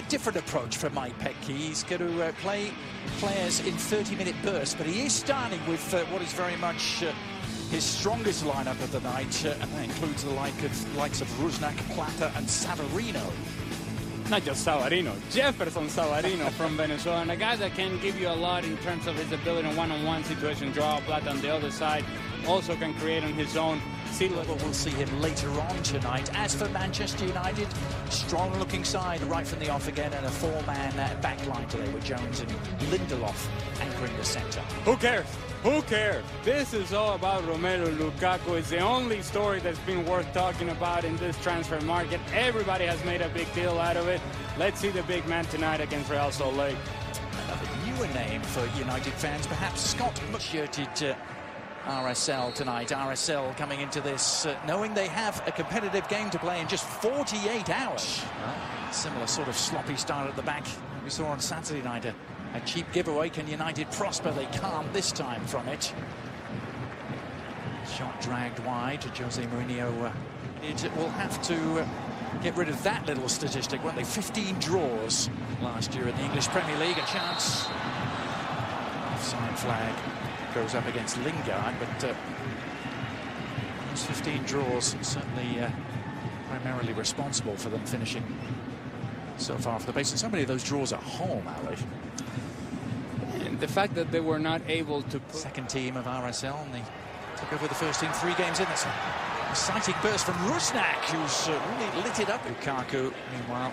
different approach from Mike Petke. He's going to play players in 30-minute bursts, but he is starting with what is very much his strongest lineup of the night, and that includes the likes of Rusnak, Plata, and Savarino. Not just Savarino, Jefferson Savarino from Venezuela, and a guy that can give you a lot in terms of his ability in one-on-one situation. Joao Plata on the other side also can create on his own. We'll see him later on tonight. As for Manchester United, strong-looking side right from the off again, and a four-man backline today with Jones and Lindelof anchoring the centre. Who cares? Who cares? This is all about Romelu Lukaku. It's the only story that's been worth talking about in this transfer market. Everybody has made a big deal out of it. Let's see the big man tonight against Real Salt Lake. Another newer name for United fans, perhaps Scott shirted RSL tonight. RSL coming into this knowing they have a competitive game to play in just 48 hours. Well, similar sort of sloppy start at the back we saw on Saturday night. A cheap giveaway. Can United prosper? They can't this time from it. Shot dragged wide. Jose Mourinho will have to get rid of that little statistic, won't they? 15 draws last year in the English Premier League. A chance. Offside flag goes up against Lingard, but those 15 draws certainly primarily responsible for them finishing so far for the base. And so many of those draws at home, Ali. And the fact that they were not able to put... Second team of RSL, and they took over the first team 3 games in. That's an exciting burst from Rusnak, who's really lit it up. Lukaku, meanwhile,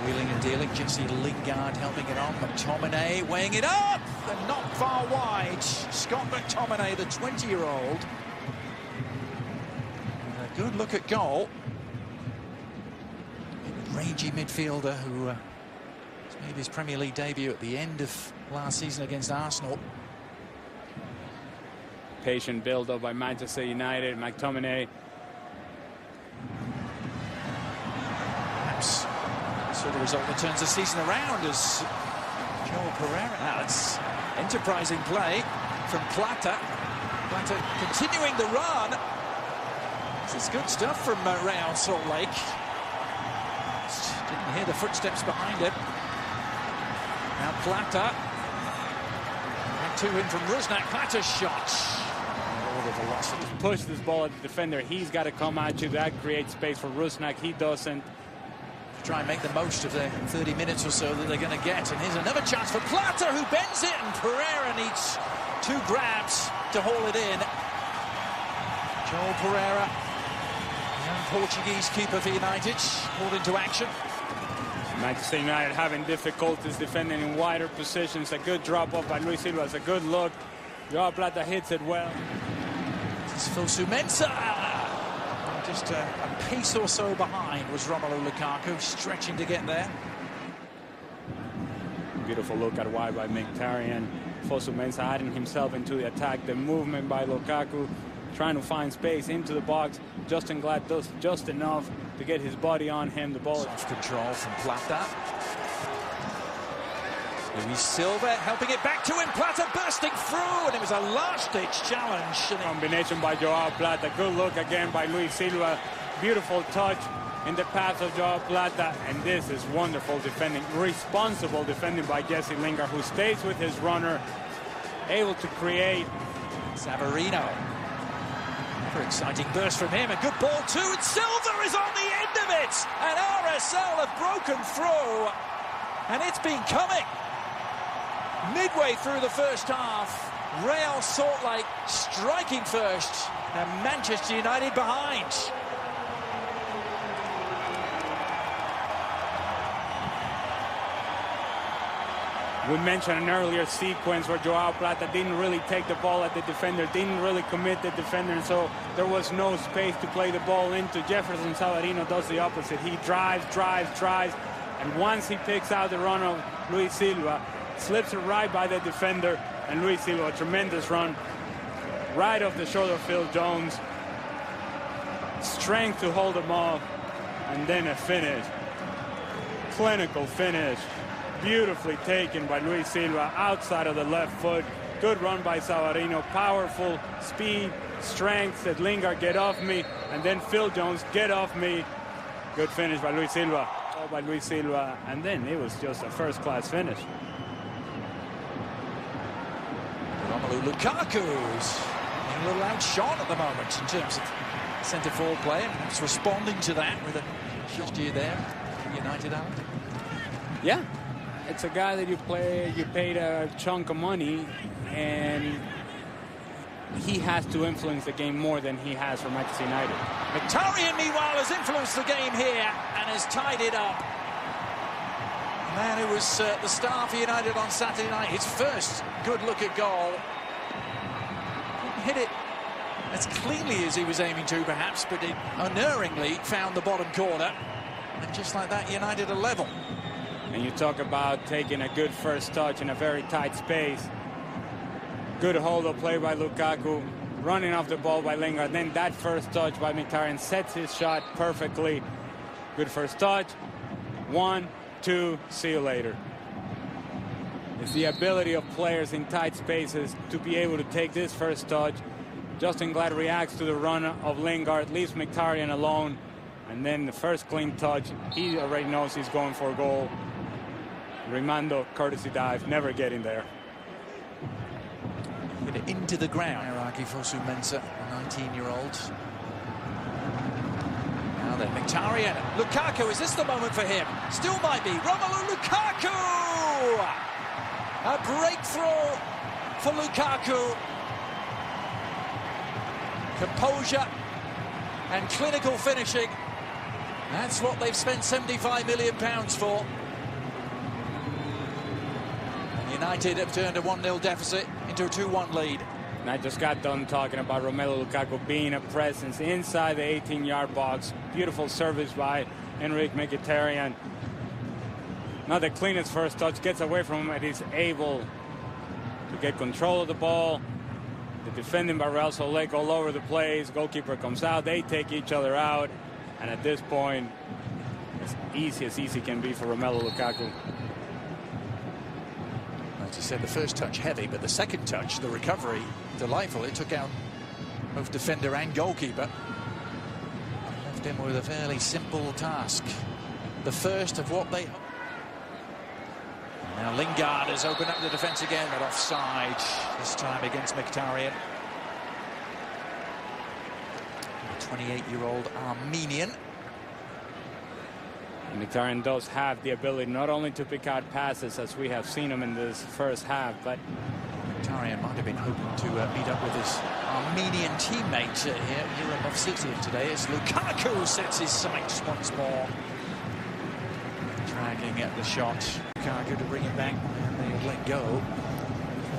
wheeling and dealing. Jesse Lingard helping it on. McTominay weighing it up, and not far wide. Scott McTominay, the 20-year-old. A good look at goal. Rangy midfielder who made his Premier League debut at the end of last season against Arsenal. Patient build-up by Manchester United. McTominay. Perhaps sort of result that turns the season around as Joel Pereira. Now it's enterprising play from Plata. Plata continuing the run. This is good stuff from Real Salt Lake. Didn't hear the footsteps behind him. Now Plata. And 2 in from Rusnak. Plata's shot. All the velocity. Push this ball at the defender. He's got to come at you. That creates space for Rusnak. He doesn't. Try and make the most of the 30 minutes or so that they're going to get. And here's another chance for Plata, who bends it. And Pereira needs 2 grabs to haul it in. Joel Pereira, young Portuguese keeper for United, called into action. Manchester United having difficulties defending in wider positions. A good drop-off by Luis Silva. It's a good look. Joao Plata hits it well. This is Fosu Mensah. Just a pace or so behind was Romelu Lukaku, stretching to get there. Beautiful look at wide by Mkhitaryan. Fosu Mensah adding himself into the attack. The movement by Lukaku, trying to find space into the box. Justin Glad does just enough to get his body on him. The ball off control from Plata. Luis Silva helping it back to him. Plata bursting through, and it was a last-ditch challenge. Combination by Joao Plata. Good look again by Luis Silva. Beautiful touch in the path of Joao Plata, and this is wonderful defending, responsible defending by Jesse Lingard, who stays with his runner, able to create. Savarino. Another exciting burst from him. A good ball too, and Silva is on the end of it. And RSL have broken through, and it's been coming. Midway through the first half, Real Salt Lake striking first, and Manchester United behind. We mentioned an earlier sequence where Joao Plata didn't really take the ball at the defender, didn't really commit the defender, and so there was no space to play the ball into. Jefferson Savarino does the opposite. He drives, and once he picks out the run of Luis Silva, slips it right by the defender, and Luis Silva, a tremendous run right off the shoulder of Phil Jones. Strength to hold him off, and then a finish. Clinical finish. Beautifully taken by Luis Silva outside of the left foot. Good run by Savarino. Powerful speed, strength. Said Lingard, get off me. And then Phil Jones, get off me. Good finish by Luis Silva. ball by Luis Silva, and then it was just a first-class finish. Romelu Lukaku's being a little outshot at the moment in terms of centre-forward play, and perhaps responding to that with a shot here there for United, Alan. Yeah, it's a guy that you paid a chunk of money, and he has to influence the game more than he has for Manchester United. Mkhitaryan, meanwhile, has influenced the game here and has tied it up. The man who was the star for United on Saturday night, his first good look at goal. Couldn't hit it as cleanly as he was aiming to, perhaps, but it unerringly found the bottom corner. And just like that, United are level. And you talk about taking a good first touch in a very tight space. Good hold-up play by Lukaku, running off the ball by Lingard. Then that first touch by Mkhitaryan sets his shot perfectly. Good first touch. 1, 2, see you later. It's the ability of players in tight spaces to be able to take this first touch. Justin Glad reacts to the run of Lingard, leaves Mkhitaryan alone, and then the first clean touch, he already knows he's going for a goal. Rimando, courtesy dive, never getting there. Into the ground. Hierarchy for Fosu-Mensah, 19-year-old. Now then, Mkhitaryan. Lukaku, is this the moment for him? Still might be. Romelu Lukaku! A breakthrough for Lukaku. Composure and clinical finishing. That's what they've spent £75 million for. And United have turned a 1-0 deficit into a 2-1 lead. And I just got done talking about Romelu Lukaku being a presence inside the 18-yard box. Beautiful service by Henrikh Mkhitaryan. Not the cleanest first touch, gets away from him, and he's able to get control of the ball. The defending by Real Salt Lake all over the place. Goalkeeper comes out, they take each other out, and at this point, as easy can be for Romelu Lukaku. As you said, the first touch heavy, but the second touch, the recovery, delightful. It took out both defender and goalkeeper. Left him with a fairly simple task. The first of what they... Now Lingard has opened up the defence again, but offside, this time against Mkhitaryan. 28-year-old Armenian. Mkhitaryan does have the ability not only to pick out passes, as we have seen him in this first half, but Mkhitaryan might have been hoping to meet up with his Armenian teammate here at Movsisyan today, as Lukaku sets his sights once more. Dragging at the shot. Lukaku to bring him back, and they had let go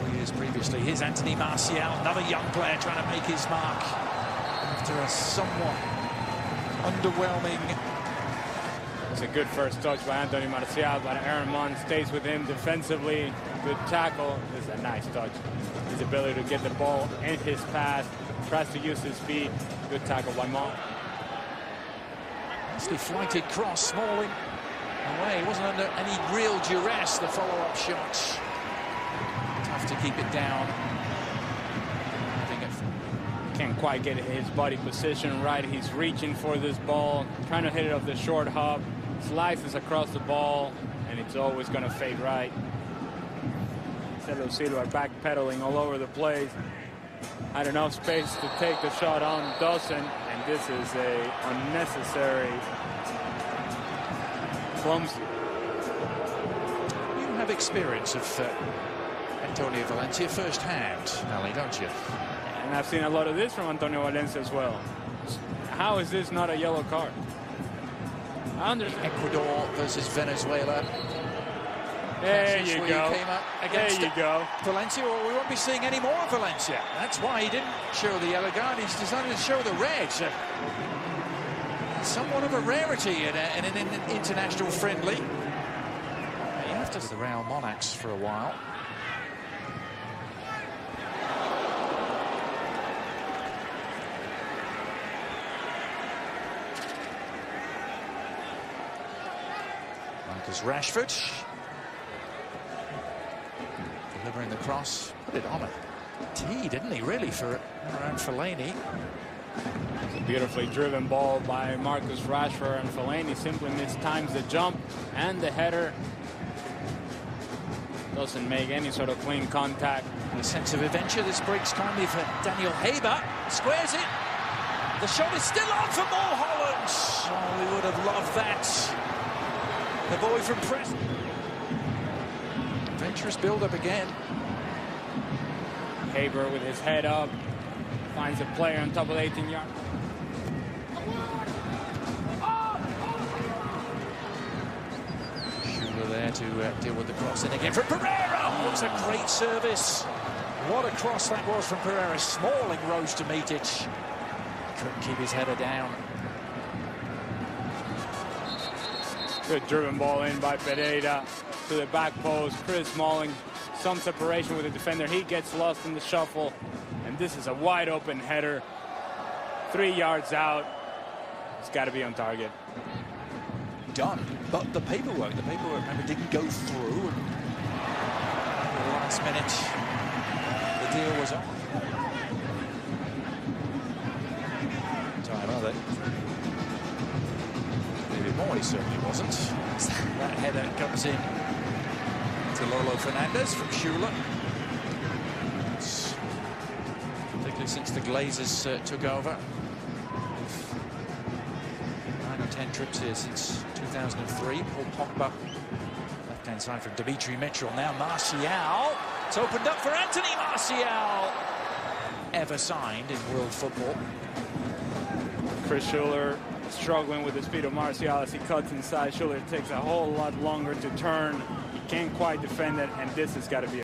4 years previously. Here's Anthony Martial, another young player trying to make his mark after a somewhat underwhelming... It's a good first touch by Anthony Martial, but Aaron Munn stays with him defensively. Good tackle. This is a nice touch. His ability to get the ball in his path, tries to use his speed. Good tackle by Munn. Nicely flighted cross, Smalling away. He wasn't under any real duress, the follow-up shot. Tough to keep it down. Can't quite get his body position right. He's reaching for this ball, trying to hit it off the short hop. Slices across the ball, and it's always going to fade right. Marcelo Silva backpedaling all over the place. Had enough space to take the shot on, doesn't, and this is a unnecessary clumsy. You have experience of Antonio Valencia firsthand, Ali, don't you? And I've seen a lot of this from Antonio Valencia as well. How is this not a yellow card? I understand. Ecuador versus Venezuela. There you go. Came up against there you go. Valencia, well, we won't be seeing any more of Valencia. That's why he didn't show the yellow card. He's decided to show the red. Somewhat of a rarity in an international friendly. You have to the Real Monarchs for a while. Marcus Rashford delivering the cross, put it on a tee, didn't he, really, for around Fellaini. It's a beautifully driven ball by Marcus Rashford, and Fellaini simply mistimes the jump, and the header doesn't make any sort of clean contact. A sense of adventure. This breaks kindly for Daniel Haber. Squares it. The shot is still on for Mulholland. Oh, we would have loved that. The boy from Preston. Adventurous build-up again. Haber with his head up finds a player on top of the 18-yard. Schuler there to deal with the cross in again from Pereira. Oh, it's a great service. What a cross that was from Pereira. Smalling rose to meet it. Couldn't keep his header down. Good driven ball in by Pereira to the back post. Chris Smalling, some separation with the defender. He gets lost in the shuffle, and this is a wide open header. 3 yards out. It's got to be on target. Done, but the paperwork remember didn't go through. And at the last minute, the deal was on. Time, are they? David Moore, he certainly wasn't. That header comes in to Lolo Fernandez from Schuler. Particularly since the Glazers took over. 9 or 10 trips here since 2003. Paul Pogba, left-hand side from Dimitri Mitchell. Now Martial. It's opened up for Anthony Martial. Ever signed in world football. Chris Schuler struggling with the speed of Martial as he cuts inside. Schuler takes a whole lot longer to turn. He can't quite defend it, and this has got to be